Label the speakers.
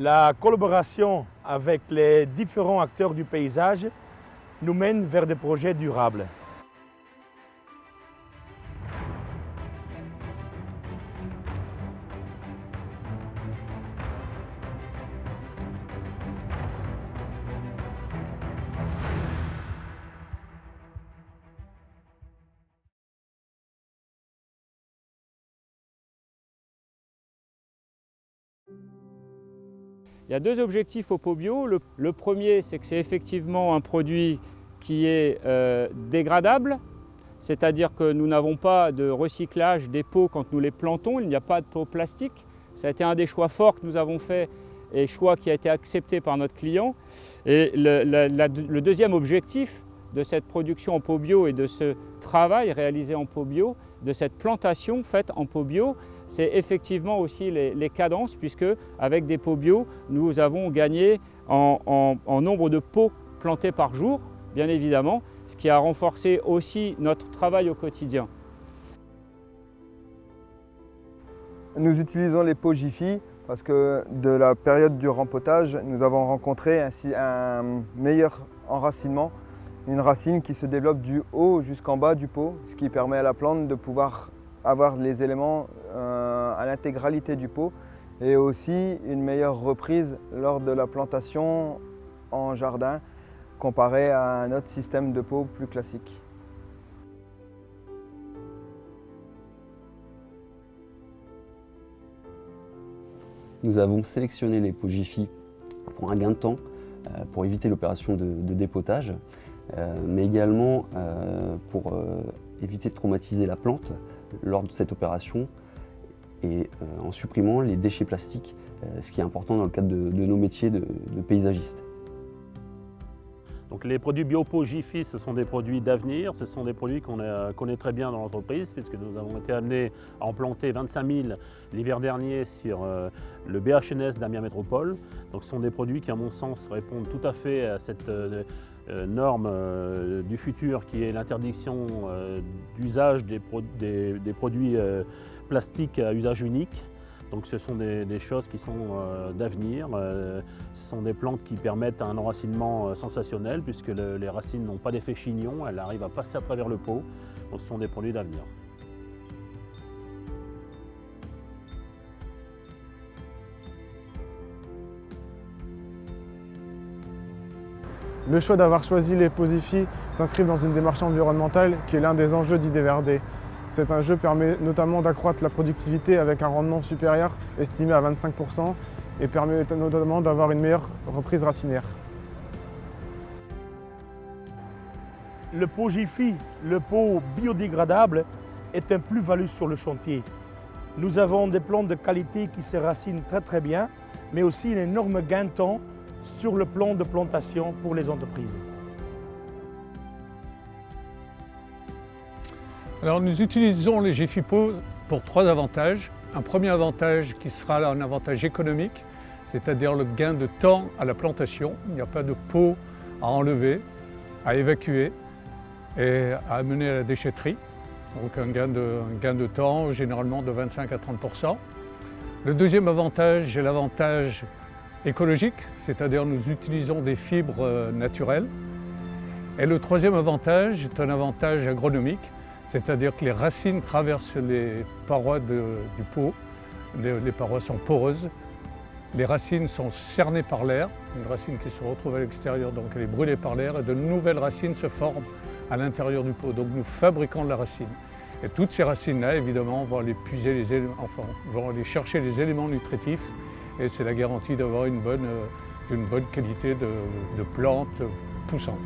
Speaker 1: La collaboration avec les différents acteurs du paysage nous mène vers des projets durables.
Speaker 2: Il y a deux objectifs au pot bio. Le premier, c'est que c'est effectivement un produit qui est dégradable, c'est-à-dire que nous n'avons pas de recyclage des pots quand nous les plantons, il n'y a pas de pots plastiques. Ça a été un des choix forts que nous avons fait et choix qui a été accepté par notre client. Et le deuxième objectif de cette production en pot bio et de ce travail réalisé en pot bio, de cette plantation faite en pot bio, c'est effectivement aussi les cadences, puisque avec des pots bio, nous avons gagné en nombre de pots plantés par jour, bien évidemment, ce qui a renforcé aussi notre travail au quotidien.
Speaker 3: Nous utilisons les pots Jiffy parce que de la période du rempotage, nous avons rencontré ainsi un meilleur enracinement, une racine qui se développe du haut jusqu'en bas du pot, ce qui permet à la plante de pouvoir avoir les éléments à l'intégralité du pot et aussi une meilleure reprise lors de la plantation en jardin comparé à un autre système de pot plus classique.
Speaker 4: Nous avons sélectionné les pots Jiffy pour un gain de temps, pour éviter l'opération de dépotage, mais également pour éviter de traumatiser la plante lors de cette opération et en supprimant les déchets plastiques, ce qui est important dans le cadre de nos métiers de paysagistes.
Speaker 5: Donc les produits BioPo Jiffy, ce sont des produits d'avenir, ce sont des produits qu'on connaît très bien dans l'entreprise puisque nous avons été amenés à en planter 25 000 l'hiver dernier sur le BHNS d'Amiens Métropole. Donc ce sont des produits qui à mon sens répondent tout à fait à cette norme du futur qui est l'interdiction d'usage des produits plastiques à usage unique. Donc ce sont des choses qui sont d'avenir. Ce sont des plantes qui permettent un enracinement sensationnel puisque les racines n'ont pas d'effet chignon, elles arrivent à passer à travers le pot. Donc ce sont des produits d'avenir.
Speaker 6: Le choix d'avoir choisi les pots Jiffy s'inscrit dans une démarche environnementale qui est l'un des enjeux d'IDVRD. Cet enjeu permet notamment d'accroître la productivité avec un rendement supérieur estimé à 25% et permet notamment d'avoir une meilleure reprise racinaire.
Speaker 1: Le pot Jiffy, le pot biodégradable, est un plus-value sur le chantier. Nous avons des plantes de qualité qui se racinent très bien, mais aussi un énorme gain de temps sur le plan de plantation pour les entreprises.
Speaker 7: Alors nous utilisons les Jiffy pots pour trois avantages. Un premier avantage qui sera un avantage économique, c'est-à-dire le gain de temps à la plantation. Il n'y a pas de pot à enlever, à évacuer et à amener à la déchetterie. Donc un gain de temps généralement de 25 à 30%. Le deuxième avantage est l'avantage écologique, c'est-à-dire nous utilisons des fibres naturelles. Et le troisième avantage est un avantage agronomique, c'est-à-dire que les racines traversent les parois du pot, les parois sont poreuses, les racines sont cernées par l'air, une racine qui se retrouve à l'extérieur, donc elle est brûlée par l'air, et de nouvelles racines se forment à l'intérieur du pot. Donc nous fabriquons de la racine. Et toutes ces racines-là, évidemment, vont aller puiser les éléments, enfin, vont aller chercher les éléments nutritifs, et c'est la garantie d'avoir une bonne qualité de plante poussante.